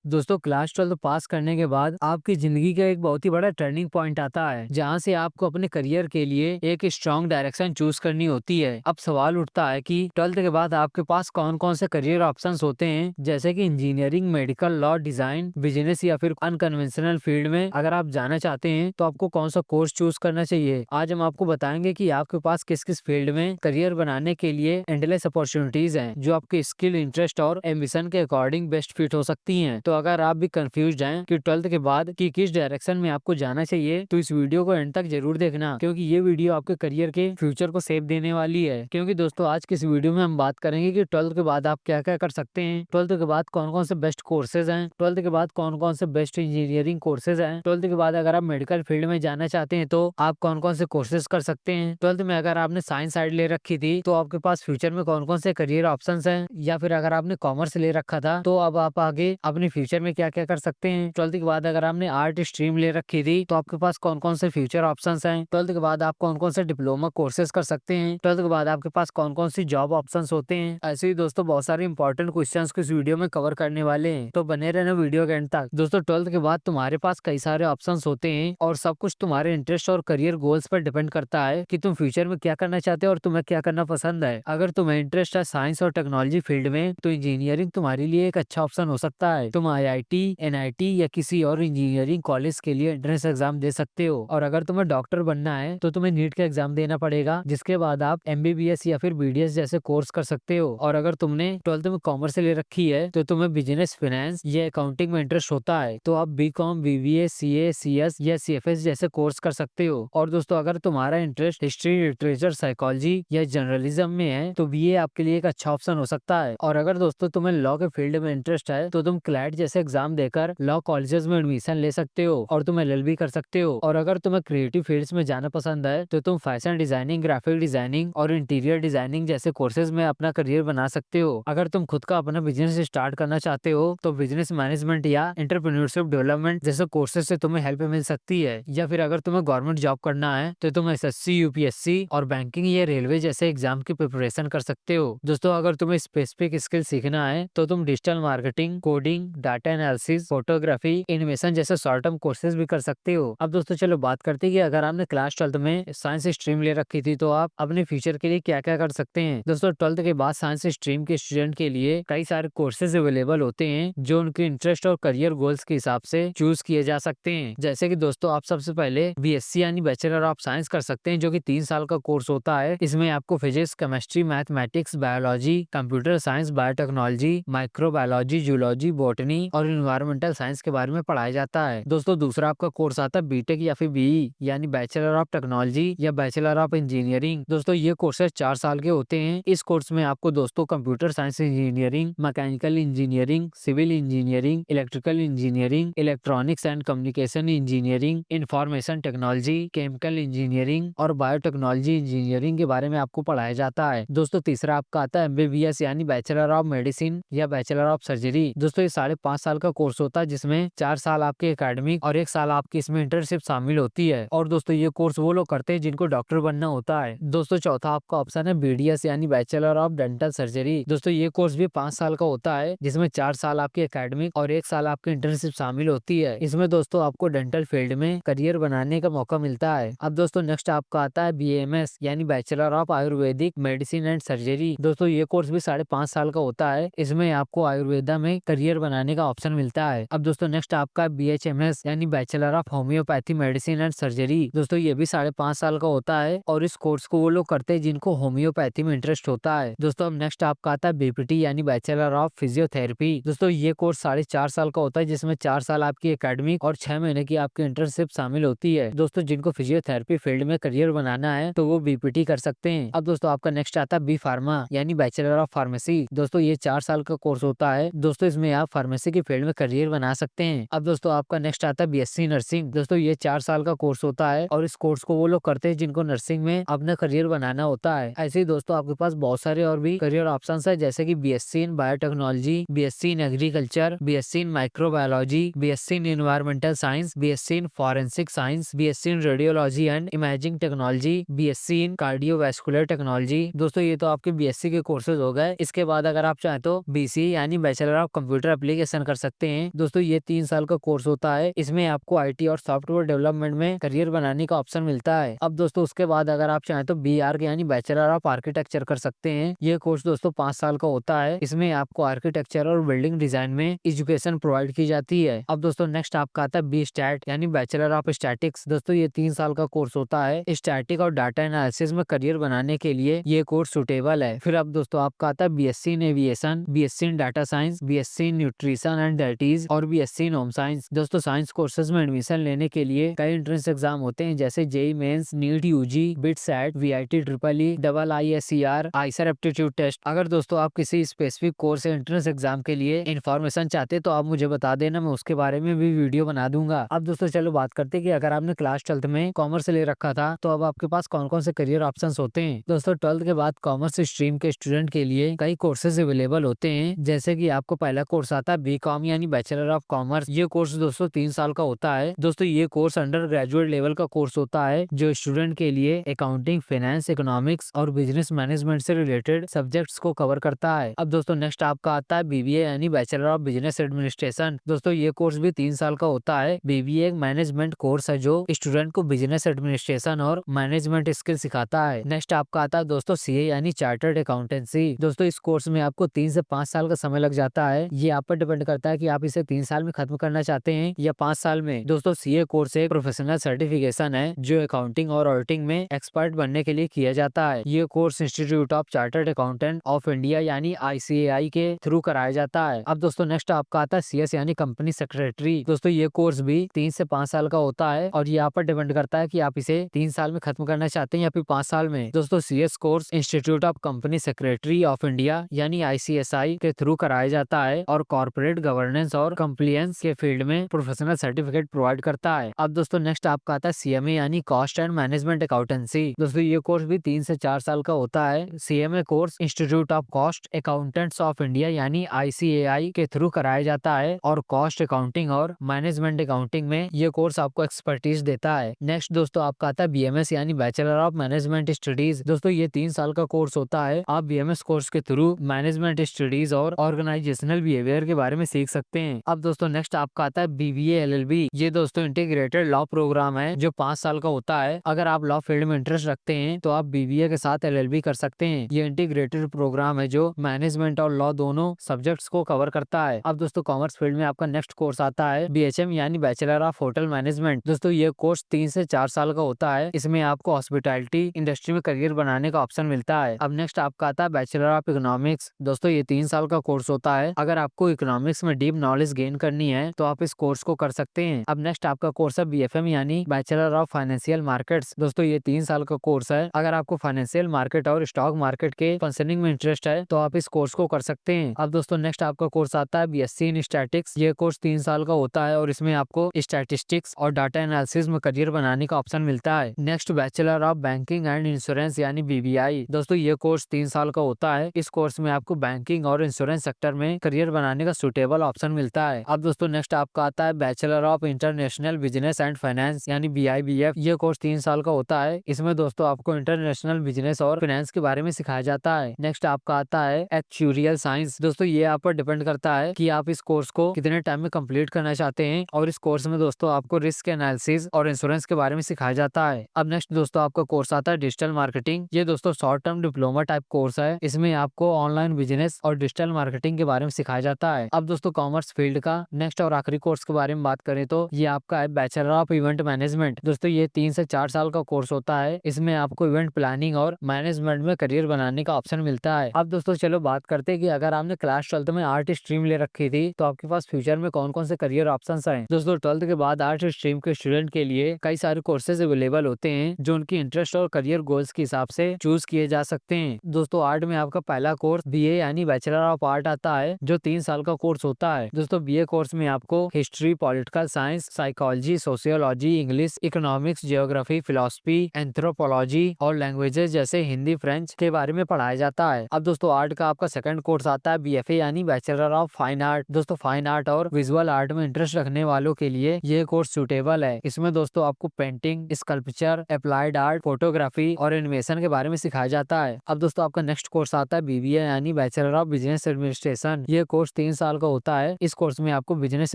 दोस्तों क्लास 12 पास करने के बाद आपकी जिंदगी का एक बहुत ही बड़ा टर्निंग पॉइंट आता है, जहां से आपको अपने करियर के लिए एक स्ट्रॉन्ग डायरेक्शन चूज करनी होती है। अब सवाल उठता है कि 12th के बाद आपके पास कौन कौन से करियर ऑप्शंस होते हैं, जैसे कि engineering, medical, law, design, business या फिर अनकन्वेंशनल फील्ड में अगर आप जाना चाहते हैं तो आपको कौन सा कोर्स चूज करना चाहिए। आज हम आपको बताएंगे कि आपके पास किस किस फील्ड में करियर बनाने के लिए एंडलेस अपॉर्चुनिटीज हैं, जो आपके स्किल, इंटरेस्ट और एम्बिशन के अकॉर्डिंग बेस्ट फिट हो सकती हैं। तो अगर आप भी कंफ्यूज हैं कि 12th के बाद कि किस डायरेक्शन में आपको जाना चाहिए, तो इस वीडियो को एंड तक जरूर देखना, क्योंकि ये वीडियो आपके करियर के फ्यूचर को सेव देने वाली है। क्योंकि दोस्तों आज की इस वीडियो में हम बात करेंगे कि 12th के बाद आप क्या क्या कर सकते हैं, 12th के बाद कौन कौन से बेस्ट कोर्सेज हैं, 12th के बाद कौन कौन से बेस्ट इंजीनियरिंग कोर्सेज हैं, 12th के बाद अगर आप मेडिकल फील्ड में जाना चाहते हैं तो आप कौन कौन से कोर्सेज कर सकते हैं, 12th में अगर आपने साइंस साइड ले रखी थी तो आपके पास फ्यूचर में कौन कौन से करियर ऑप्शंस हैं, या फिर अगर आपने कॉमर्स ले रखा था तो अब आप आगे अपने फ्यूचर में क्या क्या कर सकते हैं। 12th के बाद अगर आपने आर्ट स्ट्रीम ले रखी थी तो आपके पास कौन कौन से फ्यूचर ऑप्शंस हैं। 12th के बाद आप कौन कौन से डिप्लोमा कोर्सेज कर सकते हैं। 12th के बाद आपके पास कौन कौन सी जॉब ऑप्शंस होते हैं। ऐसे ही दोस्तों बहुत सारे इंपॉर्टेंट क्वेश्चंस को इस वीडियो में कवर करने वाले हैं, तो बने रहना वीडियो के एंड तक। दोस्तों 12th के बाद तुम्हारे पास कई सारे ऑप्शंस होते हैं और सब कुछ तुम्हारे इंटरेस्ट और करियर गोल्स पर डिपेंड करता है कि तुम फ्यूचर में क्या करना चाहते हो और तुम्हें क्या करना पसंद है। अगर तुम्हें इंटरेस्ट है साइंस और टेक्नोलॉजी फील्ड में तो इंजीनियरिंग तुम्हारे लिए एक अच्छा ऑप्शन हो सकता है। तुम आईआईटी, एनआईटी या किसी और इंजीनियरिंग कॉलेज के लिए एंट्रेंस एग्जाम दे सकते हो। और अगर तुम्हें डॉक्टर बनना है तो तुम्हें नीट का एग्जाम देना पड़ेगा, जिसके बाद आप एमबीबीएस या फिर बीडीएस जैसे कोर्स कर सकते हो। और अगर तुमने 12th में कॉमर्स ले रखी है तो तुम्हें बिजनेस, फाइनेंस या अकाउंटिंग में इंटरेस्ट होता है तो आप बीकॉम, बीबीए, सीए, सीएस या सीएफएस जैसे कोर्स कर सकते हो। और दोस्तों अगर तुम्हारा इंटरेस्ट हिस्ट्री, लिटरेचर, साइकोलॉजी या जर्नलिज्म में है तो बीए आपके लिए एक अच्छा ऑप्शन हो सकता है। और अगर दोस्तों तुम्हें लॉ के फील्ड में इंटरेस्ट है तो तुम क्लैट जैसे एग्जाम देकर लॉ कॉलेजेस में एडमिशन ले सकते हो और तुम एलएलबी कर सकते हो। और अगर तुम्हें क्रिएटिव फील्ड्स में जाना पसंद है तो तुम फैशन डिजाइनिंग, ग्राफिक डिजाइनिंग और इंटीरियर डिजाइनिंग जैसे कोर्सेज में अपना करियर बना सकते हो। अगर तुम खुद का अपना बिजनेस स्टार्ट करना चाहते हो तो बिजनेस मैनेजमेंट या एंटरप्रेन्योरशिप डेवलपमेंट जैसे कोर्सेज से तुम्हें हेल्प मिल सकती है। या फिर अगर तुम्हें गवर्नमेंट जॉब करना है तो तुम एसएससी, यूपीएससी और बैंकिंग या रेलवे जैसे एग्जाम की प्रिपरेशन कर सकते हो। दोस्तों अगर तुम्हें स्पेसिफिक स्किल सीखना है तो तुम digital marketing, coding, data analysis, photography, animation जैसे शॉर्ट टर्म कोर्सेज भी कर सकते हो। अब दोस्तों चलो बात करते हैं कि अगर आपने क्लास 12th में साइंस स्ट्रीम ले रखी थी तो आप अपने फ्यूचर के लिए क्या क्या कर सकते हैं। दोस्तों 12th के बाद साइंस स्ट्रीम के स्टूडेंट के लिए कई सारे कोर्सेज अवेलेबल होते हैं जो उनके इंटरेस्ट और करियर गोल्स के हिसाब से चूज किए जा सकते हैं। जैसे कि दोस्तों आप सबसे पहले बीएससी यानी बैचलर ऑफ साइंस कर सकते हैं, जो कि 3 साल का कोर्स होता है। इसमें आपको physics, chemistry, mathematics, biology, computer science, biotechnology, microbiology, zoology, botany और इन्वायरमेंटल साइंस के बारे में पढ़ाया जाता है। दोस्तों दूसरा आपका कोर्स आता है बीटेक या फिर बीई यानी बैचलर ऑफ टेक्नोलॉजी या बैचलर ऑफ इंजीनियरिंग। दोस्तों ये कोर्सेज 4 साल के होते हैं। इस कोर्स में आपको दोस्तों computer science engineering, mechanical engineering, civil engineering, electrical engineering, electronics and communication engineering, information technology, chemical engineering और बायोटेक्नोलॉजी इंजीनियरिंग के बारे में आपको पढ़ाया जाता है। दोस्तों तीसरा आपका आता है एमबीबीएस यानी बैचलर ऑफ मेडिसिन या बैचलर ऑफ सर्जरी। दोस्तों ये 5.5 साल का कोर्स होता है, जिसमें 4 साल आपके एकेडमिक और 1 साल आपकी इसमें इंटर्नशिप शामिल होती है। और दोस्तों ये कोर्स वो लोग करते हैं जिनको डॉक्टर बनना होता है। दोस्तों चौथा आपका ऑप्शन है बीडीएस यानी बैचलर ऑफ डेंटल सर्जरी। दोस्तों ये कोर्स भी 5 साल का होता है, जिसमें 4 साल आपकी एकेडमिक और 1 साल आपकी इंटर्नशिप शामिल होती है। इसमें दोस्तों आपको डेंटल फील्ड में करियर बनाने का मौका मिलता है। अब दोस्तों नेक्स्ट आपका आता है बीएमएस यानी bachelor of Ayurvedic medicine and surgery. दोस्तों ये कोर्स भी 5.5 साल का होता है। इसमें आपको आयुर्वेदा में करियर बनाने का ऑप्शन मिलता है। अब दोस्तों नेक्स्ट आपका बीएचएमएस यानी bachelor of homeopathy medicine and surgery. दोस्तों ये भी 5.5 साल का होता है और इस कोर्स को वो लोग करते हैं जिनको होम्योपैथी में इंटरेस्ट होता है। दोस्तों अब नेक्स्ट आपका आता है बीपीटी यानी बैचलर ऑफ फिजियोथेरेपी। दोस्तों ये कोर्स 4.5 साल का होता है, जिसमें 4 साल आपकी एकेडमिक और 6 महीने की आपकी इंटर्नशिप शामिल होती है। दोस्तों जिनको फिजियोथेरेपी फील्ड में करियर बनाना है तो वो बीपीटी कर सकते हैं। अब दोस्तों आपका नेक्स्ट आता है बी फार्मा यानी बैचलर ऑफ फार्मेसी। दोस्तों ये 4 साल का कोर्स होता है। दोस्तों इसमें आप फार्मेसी की फील्ड में करियर बना सकते हैं। अब दोस्तों आपका नेक्स्ट आता है बीएससी नर्सिंग। दोस्तों ये 4 साल का कोर्स होता है और इस कोर्स को वो लोग करते हैं जिनको नर्सिंग में अपना करियर बनाना होता है। ऐसे ही दोस्तों आपके पास बहुत सारे और भी करियर ऑप्शन है, जैसे की BSc in biotechnology, BSc in agriculture, BSc in microbiology, BSc in environmental science, BSc in forensic science, BSc in radiology and imaging technology, BSc in cardiovascular technology. दोस्तों ये तो आपके बीएससी के कोर्सेज हो गए। इसके बाद अगर आप चाहें तो बीसीए यानी bachelor of computer application graduation कर सकते हैं। दोस्तों ये 3 साल का कोर्स होता है, इसमें आपको IT और सॉफ्टवेयर डेवलपमेंट में करियर बनाने का ऑप्शन मिलता है। अब दोस्तों उसके बाद अगर आप चाहें तो BArch यानी बैचलर ऑफ आर्किटेक्चर कर सकते हैं। ये कोर्स दोस्तों 5 साल का होता है, इसमें आपको आर्किटेक्चर और बिल्डिंग डिजाइन में एजुकेशन प्रोवाइड की जाती है। अब दोस्तों नेक्स्ट आपका आता है BStat यानी बैचलर ऑफ स्टैटिक्स। दोस्तों ये 3 साल का कोर्स होता है, स्टैटिक और डाटा एनालिसिस में करियर बनाने के लिए ये कोर्स सुटेबल है। फिर अब दोस्तों आपका आता है BSc in aviation, BSc in data science, BSc in nutrition and dietetics और BSc इन होम साइंस। दोस्तों साइंस कोर्सेज में एडमिशन लेने के लिए कई एंट्रेंस एग्जाम होते हैं, जैसे JEE mains, NEET UG, BITSAT, VIT EEE, IISER, IISER aptitude test. अगर दोस्तों आप किसी स्पेसिफिक कोर्स या एंट्रेंस एग्जाम के लिए इन्फॉर्मेशन चाहते तो आप मुझे बता देना, मैं उसके बारे में भी वीडियो बना दूंगा। अब दोस्तों चलो बात करते हैं कि अगर आपने क्लास 12th में कॉमर्स ले रखा था तो अब आपके पास कौन कौन से करियर ऑप्शंस होते हैं। दोस्तों 12th के बाद कॉमर्स स्ट्रीम के स्टूडेंट के लिए कई कोर्सेज अवेलेबल होते हैं, जैसे कि आपको पहला कोर्स आता है BCom यानी बैचलर ऑफ कॉमर्स। ये कोर्स दोस्तों 3 साल का होता है। दोस्तों ये कोर्स अंडर ग्रेजुएट लेवल का कोर्स होता है, जो स्टूडेंट के लिए अकाउंटिंग, फाइनेंस, इकोनॉमिक्स और बिजनेस मैनेजमेंट से रिलेटेड सब्जेक्ट्स को कवर करता है। अब दोस्तों नेक्स्ट आपका आता है BBA यानी बैचलर ऑफ बिजनेस एडमिनिस्ट्रेशन। दोस्तों ये कोर्स भी 3 साल का होता है। BBA एक मैनेजमेंट कोर्स है जो स्टूडेंट को बिजनेस एडमिनिस्ट्रेशन और मैनेजमेंट स्किल सिखाता है। नेक्स्ट आपका आता है दोस्तों CA यानी चार्टर्ड अकाउंटेंसी। दोस्तों इस कोर्स में आपको 3 से 5 साल का समय लग जाता है। ये आप पर डिपेंड करता है कि आप इसे 3 साल में खत्म करना चाहते हैं या 5 साल में। दोस्तों CA कोर्स एक प्रोफेशनल सर्टिफिकेशन है जो अकाउंटिंग और ऑडिटिंग में एक्सपर्ट बनने के लिए किया जाता है। ये course institute of chartered accountant of India यानी ICAI के थ्रू कराया जाता है। अब दोस्तों नेक्स्ट आपका आता है CS यानी कंपनी सेक्रेटरी। दोस्तों ये कोर्स भी 3 से 5 साल का होता है और ये आप पर डिपेंड करता है कि आप इसे 3 साल में खत्म करना चाहते हैं या फिर 5 साल में। दोस्तों CS course institute of company secretary of India यानी ICSI के थ्रू कराया जाता है और कॉर्पोरेट गवर्नेंस और कंप्लायंस के फील्ड में प्रोफेशनल सर्टिफिकेट प्रोवाइड करता है। अब दोस्तों नेक्स्ट आपका आता है CMA यानी कॉस्ट एंड मैनेजमेंट अकाउंटेंसी। दोस्तों ये कोर्स भी 3 से 4 साल का होता है। CMA course institute of cost accountants of India यानी ICAI के थ्रू कराया जाता है और कॉस्ट अकाउंटिंग और मैनेजमेंट अकाउंटिंग में ये कोर्स आपको एक्सपर्टीज देता है। नेक्स्ट दोस्तों आपका आता है BMS यानी बैचलर ऑफ मैनेजमेंट स्टडीज। दोस्तों ये 3 साल का कोर्स होता है। आप BMS कोर्स के थ्रू मैनेजमेंट स्टडीज और ऑर्गेनाइजेशनल बिहेवियर के बारे में सीख सकते हैं। अब दोस्तों नेक्स्ट आपका आता है BBA LLB। ये दोस्तों इंटीग्रेटेड लॉ प्रोग्राम है जो 5 साल का होता है। अगर आप लॉ फील्ड में इंटरेस्ट रखते हैं तो आप BBA के साथ LLB कर सकते हैं। ये इंटीग्रेटेड प्रोग्राम है जो मैनेजमेंट और लॉ दोनों सब्जेक्ट्स को कवर करता है। अब दोस्तों कॉमर्स फील्ड में आपका नेक्स्ट कोर्स आता है BHM यानी बैचलर ऑफ होटल मैनेजमेंट। दोस्तों ये कोर्स 3 से 4 साल का होता है। इसमें आपको हॉस्पिटैलिटी इंडस्ट्री में करियर बनाने का ऑप्शन मिलता है। अब नेक्स्ट आपका आता है बैचलर ऑफ इकोनॉमिक्स। दोस्तों ये 3 साल का कोर्स होता है। अगर आपको इकोनॉमिक्स में डीप नॉलेज गेन करनी है तो आप इस कोर्स को कर सकते हैं। अब नेक्स्ट आपका कोर्स है BFM यानी बैचलर ऑफ फाइनेंशियल मार्केट्स। दोस्तों ये 3 साल का कोर्स है। अगर आपको फाइनेंशियल मार्केट और स्टॉक मार्केट के फंक्शनिंग में इंटरेस्ट है तो आप इस कोर्स को कर सकते हैं। अब दोस्तों नेक्स्ट आपका कोर्स आता है BSc इन स्टैटिक्स। ये कोर्स 3 साल का होता है और इसमें आपको स्टैटिस्टिक्स और डाटा एनालिसिस में करियर बनाने का ऑप्शन मिलता है। Next bachelor of banking and insurance यानी BBI। दोस्तों ये कोर्स 3 साल का होता है। इस कोर्स में आपको बैंकिंग और इंश्योरेंस सेक्टर में करियर बनाने का सुटेबल ऑप्शन मिलता है। अब दोस्तों नेक्स्ट आपका आता है bachelor of international business and finance यानी BIBF। ये कोर्स 3 साल का होता है। इसमें दोस्तों आपको इंटरनेशनल बिजनेस और फाइनेंस के बारे में सिखाया जाता है। नेक्स्ट आपका आता है एक्चुरियल साइंस। दोस्तों ये आप पर डिपेंड करता है कि आप इस कोर्स को कितने टाइम में कंप्लीट करना चाहते हैं और इस कोर्स में दोस्तों आपको रिस्क एनालिसिस और इंश्योरेंस के बारे में सिखाया जाता है। अब नेक्स्ट दोस्तों आपका कोर्स आता है डिजिटल मार्केटिंग। ये दोस्तों short term diploma type course है। इसमें आपको ऑनलाइन बिजनेस और डिजिटल मार्केटिंग के बारे में सिखाया जाता है। अब दोस्तों कॉमर्स फील्ड का नेक्स्ट और आखिरी कोर्स के बारे में बात करें तो ये आपका है बैचलर ऑफ इवेंट मैनेजमेंट। दोस्तों ये 3 से 4 साल का कोर्स होता है। इसमें आपको इवेंट प्लानिंग और मैनेजमेंट में करियर बनाने का ऑप्शन मिलता है। अब दोस्तों चलो बात करते हैं कि अगर आपने क्लास 12th में आर्ट स्ट्रीम ले रखी थी तो आपके पास फ्यूचर में कौन कौन से करियर ऑप्शंस हैं। दोस्तों 12th के बाद आर्ट स्ट्रीम के स्टूडेंट के लिए कई सारे कोर्सेज अवेलेबल होते हैं जो उनकी इंटरेस्ट और करियर गोल्स के हिसाब से चूज किए जा सकते हैं। दोस्तों आर्ट में आपका पहला कोर्स BA यानी बैचलर ऑफ आर्ट आता है जो 3 साल का कोर्स होता है। दोस्तों BA कोर्स में आपको history, political science, psychology, sociology, English, economics, geography, philosophy, anthropology और लैंग्वेजेस जैसे हिंदी, फ्रेंच के बारे में पढ़ाया जाता है। अब दोस्तों आर्ट का आपका सेकंड कोर्स आता है BFA यानी बैचलर ऑफ फाइन आर्ट। दोस्तों फाइन आर्ट और विजुअल आर्ट में इंटरेस्ट रखने वालों के लिए ये कोर्स सूटेबल है। इसमें दोस्तों आपको painting, sculpture, applied art, photography और एनिमेशन के बारे में सिखाया जाता है। अब दोस्तों आपका नेक्स्ट कोर्स आता है BBA यानी बैचलर ऑफ बिजनेस एडमिनिस्ट्रेशन। ये कोर्स 3 साल का होता है। इस कोर्स में आपको बिजनेस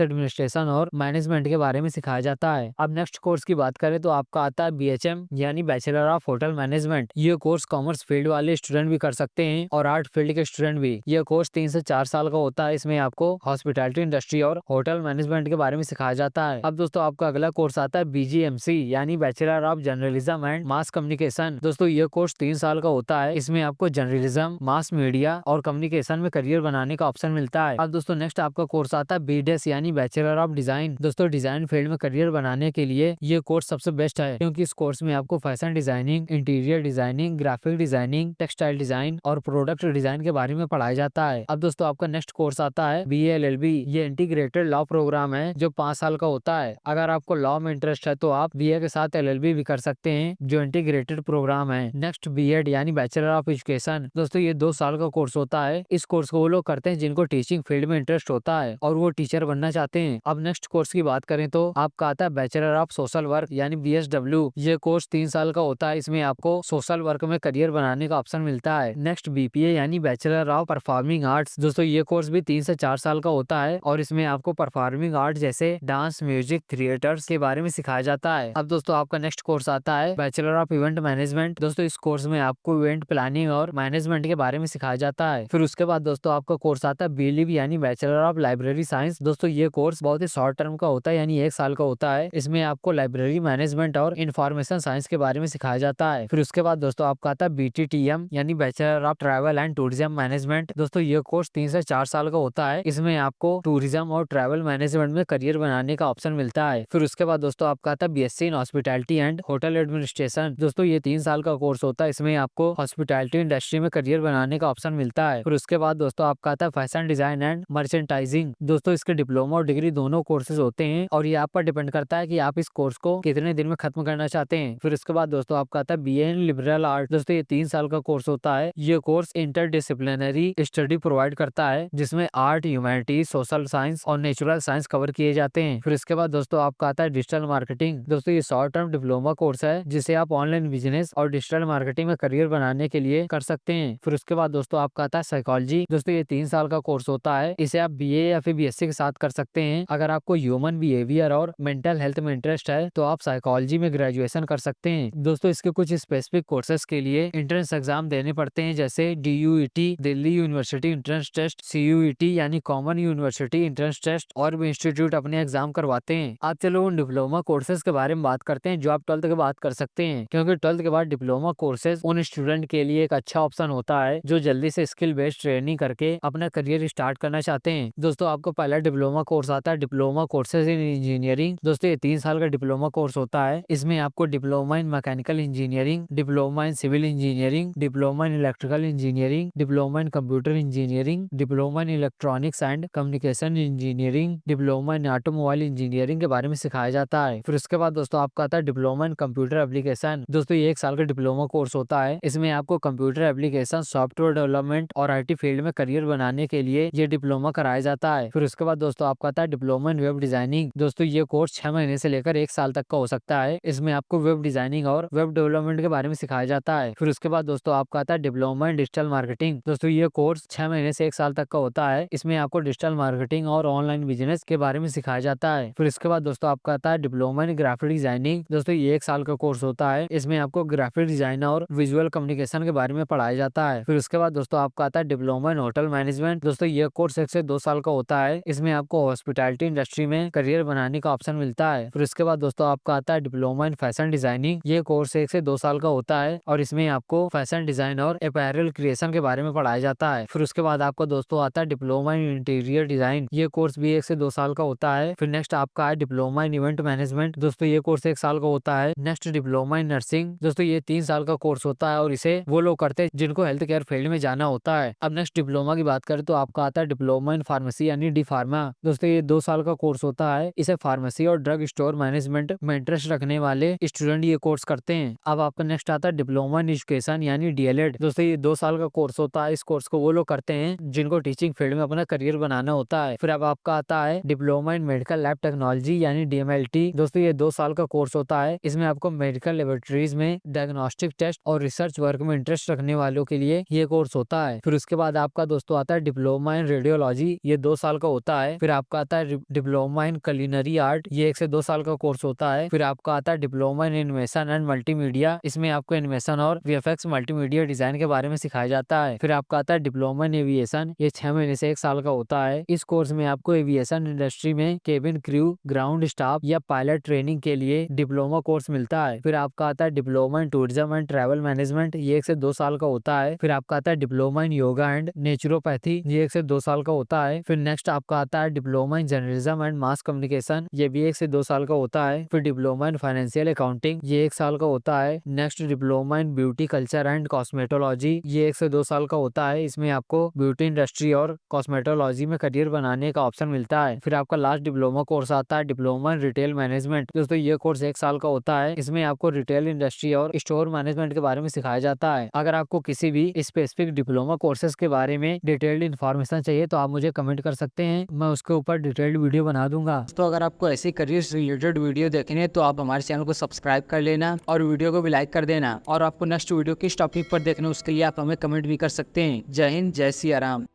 एडमिनिस्ट्रेशन और मैनेजमेंट के बारे में सिखाया जाता है। अब नेक्स्ट कोर्स की बात करें तो आपका आता है BHM यानी बैचलर ऑफ होटल मैनेजमेंट। ये कोर्स कॉमर्स फील्ड वाले स्टूडेंट भी कर सकते हैं और आर्ट फील्ड के स्टूडेंट भी। यह कोर्स 3 से 4 साल का होता है। इसमें आपको हॉस्पिटैलिटी इंडस्ट्री और होटल मैनेजमेंट के बारे में सिखाया जाता है। अब दोस्तों आपका अगला कोर्स आता है BGMC यानी bachelor of journalism and mass communication. दोस्तों ये कोर्स 3 साल का होता है। इसमें आपको जर्नलिज्म, मास मीडिया और कम्युनिकेशन में करियर बनाने का ऑप्शन मिलता है। अब दोस्तों नेक्स्ट आपका कोर्स आता है BDES यानी बैचलर ऑफ डिजाइन। दोस्तों डिजाइन फील्ड में करियर बनाने के लिए ये कोर्स सबसे बेस्ट है, क्योंकि इस कोर्स में आपको fashion designing, interior designing, graphic designing, textile design और प्रोडक्ट डिजाइन के बारे में पढ़ाया जाता है। अब दोस्तों आपका नेक्स्ट कोर्स आता है BA LLB। ये इंटीग्रेटेड लॉ प्रोग्राम है जो 5 साल का होता है। अगर आपको लॉ में इंटरेस्ट है तो आप BA के साथ LLB भी कर सकते हैं, जो इंटीग्रेटेड प्रोग्राम है। नेक्स्ट BEd यानी बैचलर ऑफ एजुकेशन। दोस्तों ये 2 साल का कोर्स होता है। इस कोर्स को वो लोग करते हैं जिनको टीचिंग फील्ड में इंटरेस्ट होता है और वो टीचर बनना चाहते हैं। अब नेक्स्ट कोर्स की बात करें तो आपका आता है बैचलर ऑफ सोशल वर्क यानी BSW। ये कोर्स 3 साल का होता है। इसमें आपको सोशल वर्क में करियर बनाने का ऑप्शन मिलता है। नेक्स्ट BPA यानी बैचलर ऑफ परफॉर्मिंग आर्ट्स। दोस्तों ये कोर्स भी 3 से 4 साल का होता है और इसमें आपको परफॉर्मिंग आर्ट जैसे डांस, म्यूजिक, थिएटर्स के बारे में सिखाया जाता है। अब दोस्तों आपका नेक्स्ट कोर्स आता है बैचलर ऑफ इवेंट मैनेजमेंट। दोस्तों इस कोर्स में आपको इवेंट प्लानिंग और मैनेजमेंट के बारे में सिखाया जाता है। फिर उसके बाद दोस्तों आपका कोर्स आता है BLIB यानी बैचलर ऑफ लाइब्रेरी साइंस। दोस्तों ये कोर्स बहुत ही शॉर्ट टर्म का होता है, यानी 1 साल का होता है। इसमें आपको लाइब्रेरी मैनेजमेंट और इंफॉर्मेशन साइंस के बारे में सिखाया जाता है। फिर उसके बाद दोस्तों आपका आता है BTTM यानी bachelor of travel and tourism management. दोस्तों ये कोर्स 3 से 4 साल का होता है। इसमें आपको टूरिज्म और ट्रैवल मैनेजमेंट में करियर बनाने का ऑप्शन मिलता है। फिर उसके बाद दोस्तों आपका आता है BSc in hospitality and hotel administration. दोस्तों ये 3 साल का कोर्स होता है। इसमें आपको हॉस्पिटैलिटी इंडस्ट्री में करियर बनाने का ऑप्शन मिलता है। फिर उसके बाद दोस्तों आपका आता है फैशन डिजाइन एंड मर्चेंटाइजिंग। दोस्तों इसके डिप्लोमा और डिग्री दोनों कोर्सेज होते हैं और ये आप पर डिपेंड करता है कि आप इस कोर्स को कितने दिन में खत्म करना चाहते हैं। फिर इसके बाद दोस्तों आपका आता है BA इन लिबरल आर्ट। दोस्तों ये 3 साल का कोर्स होता है। ये कोर्स इंटरडिसिप्लिनरी स्टडी प्रोवाइड करता है, जिसमें आर्ट, ह्यूमैनिटीज, सोशल साइंस और नेचुरल साइंस कवर किए जाते हैं। फिर इसके बाद दोस्तों आपका आता है डिजिटल मार्केटिंग। दोस्तों ये शॉर्ट टर्म डिप्लोमा कोर्स है जिसे आप ऑनलाइन बिजनेस और डिजिटल मार्केटिंग में करियर बनाने के लिए कर सकते हैं। फिर उसके बाद दोस्तों आपका आता है साइकोलॉजी। दोस्तों ये 3 साल का कोर्स होता है। इसे आप BA या फिर BSc के साथ कर सकते हैं। अगर आपको ह्यूमन बिहेवियर और मेंटल हेल्थ में इंटरेस्ट है तो आप साइकोलॉजी में ग्रेजुएशन कर सकते हैं। दोस्तों इसके कुछ स्पेसिफिक कोर्सेज के लिए एंट्रेंस एग्जाम देने पड़ते हैं, जैसे DUET Delhi university entrance test, CUET यानी कॉमन यूनिवर्सिटी एंट्रेंस टेस्ट, और भी इंस्टीट्यूट अपने एग्जाम करवाते हैं। आप चलो उन डिप्लोमा कोर्सेज के बारे में बात करते हैं जो आप 12th के बाद कर सकते हैं, क्योंकि 12th के बाद डिप्लोमा कोर्सेज उन स्टूडेंट के लिए एक अच्छा ऑप्शन होता है जो जल्दी से स्किल बेस्ड ट्रेनिंग करके अपना करियर स्टार्ट करना चाहते हैं। दोस्तों आपको पहला डिप्लोमा कोर्स आता है डिप्लोमा कोर्सेज इन इंजीनियरिंग। दोस्तों ये 3 साल का डिप्लोमा कोर्स होता है। इसमें आपको diploma in mechanical engineering, diploma in civil engineering, diploma in electrical engineering, diploma in computer engineering, diploma in electronics and communication engineering, diploma in automobile engineering के बारे में सिखाया जाता है। फिर उसके बाद दोस्तों आपका आता है डिप्लोमा इन कंप्यूटर एप्लीकेशन। दोस्तों ये 1 साल का डिप्लोमा कोर्स होता है। इसमें आपको कंप्यूटर एप्लीकेशन, सॉफ्टवेयर डेवलपमेंट और IT फील्ड में करियर बनाने के लिए ये डिप्लोमा कराया जाता है। फिर उसके बाद दोस्तों आपका आता है डिप्लोमा इन वेब डिजाइनिंग। दोस्तों ये कोर्स 6 महीने से लेकर 1 साल तक का हो सकता है। इसमें आपको वेब डिजाइनिंग और वेब डेवलपमेंट के बारे में सिखाया जाता है। फिर उसके बाद दोस्तों आपका आता है डिप्लोमा इन डिजिटल मार्केटिंग। दोस्तों ये कोर्स 6 महीने से 1 साल तक का होता है। इसमें आपको डिजिटल मार्केटिंग और ऑनलाइन बिजनेस के बारे में सिखाया जाता है। फिर इसके बाद दोस्तों आपका आता है डिप्लोमा इन ग्राफिक डिजाइनिंग। दोस्तों ये 1 साल का कोर्स होता है। इसमें आपको ग्राफिक डिजाइन और विजुअल कम्युनिकेशन के बारे में पढ़ाया जाता है। फिर उसके बाद दोस्तों आपका आता है डिप्लोमा इन होटल मैनेजमेंट। दोस्तों ये कोर्स 1 से 2 साल का होता है। इसमें आपको हॉस्पिटैलिटी इंडस्ट्री में करियर बनाने का ऑप्शन मिलता है। फिर उसके बाद दोस्तों आपका आता है डिप्लोमा इन फैशन डिजाइनिंग। ये कोर्स 1 से 2 साल का होता है और इसमें आपको फैशन डिजाइन और अपैरल क्रिएशन के बारे में पढ़ाया जाता है। फिर उसके बाद आपका दोस्तों आता है डिप्लोमा इन इंटीरियर डिजाइन। ये कोर्स भी 1 से 2 साल का होता है। फिर नेक्स्ट आपका है डिप्लोमा इन इवेंट मैनेजमेंट। दोस्तों ये कोर्स 1 साल का होता है। Next diploma in nursing. दोस्तों ये 3 साल का कोर्स होता है और इसे वो लोग करते हैं जिनको हेल्थ केयर फील्ड में जाना होता है। अब नेक्स्ट डिप्लोमा की बात करें तो आपका आता है डिप्लोमा इन फार्मेसी यानी D फार्मा। दोस्तों ये 2 साल का कोर्स होता है। इसे फार्मेसी और ड्रग स्टोर मैनेजमेंट में इंटरेस्ट रखने वाले स्टूडेंट ये कोर्स करते हैं। अब आपका नेक्स्ट आता है डिप्लोमा इन एजुकेशन यानी DLED। दोस्तों ये 2 साल का कोर्स होता है। इस कोर्स को वो लोग करते हैं जिनको टीचिंग फील्ड में अपना करियर बनाना होता है। फिर अब आपका आता है diploma in medical lab technology यानी DMLT। दोस्तों ये 2 साल का कोर्स होता है। इसमें आपको मेडिकल लेबोरेटरीज में डायग्नोस्टिक टेस्ट और रिसर्च वर्क में इंटरेस्ट रखने वालों के लिए ये कोर्स होता है। फिर उसके बाद आपका दोस्तों आता है डिप्लोमा इन रेडियोलॉजी टेक्नोलॉजी, ये 2 साल का होता है। फिर आपका आता है डिप्लोमा इन कुलिनरी आर्ट, ये 1 से 2 साल का कोर्स होता है। फिर आपका आता है diploma in animation and multimedia, इसमें आपको एनिमेशन और वीएफएक्स मल्टीमीडिया डिजाइन के बारे में सिखाया जाता है। फिर आपका आता है डिप्लोमा इन एविएशन, ये 6 महीने से 1 साल का होता है। इस कोर्स में आपको एविएशन इंडस्ट्री में केबिन क्रू, ग्राउंड स्टाफ या पायलट ट्रेनिंग के लिए डिप्लोमा कोर्स मिलता है। फिर आपका आता है diploma in tourism and travel management, ये 1 से 2 साल का होता है। फिर आपका आता है diploma in yoga and naturopathy, ये 1 से 2 साल का होता है। फिर नेक्स्ट आपका आता है diploma in journalism and mass communication, ये भी 1 से 2 साल का होता है। फिर डिप्लोमा इन फाइनेंशियल अकाउंटिंग, ये 1 साल का होता है। Next diploma in beauty culture and cosmetology, ये 1 से 2 साल का होता है। इसमें आपको ब्यूटी इंडस्ट्री और कॉस्मेटोलॉजी में करियर बनाने का ऑप्शन मिलता है। फिर आपका लास्ट डिप्लोमा कोर्स आता है डिप्लोमा इन रिटेल मैनेजमेंट। दोस्तों ये कोर्स 1 साल का होता है। इसमें आपको रिटेल इंडस्ट्री और स्टोर मैनेजमेंट के बारे में सिखाया जाता है। अगर आपको किसी भी स्पेसिफिक डिप्लोमा कोर्सेज के बारे में डिटेल्ड इन्फॉर्मेशन चाहिए तो आप मुझे कमेंट कर सकते हैं, मैं उसके ऊपर डिटेल्ड वीडियो बना दूंगा। तो अगर आपको ऐसे करियर से रिलेटेड वीडियो देखने हैं तो आप हमारे चैनल को सब्सक्राइब कर लेना और वीडियो को भी लाइक कर देना। और आपको नेक्स्ट वीडियो किस टॉपिक पर देखना उसके लिए आप हमें कमेंट भी कर सकते हैं। जय हिंद, जय सिया राम।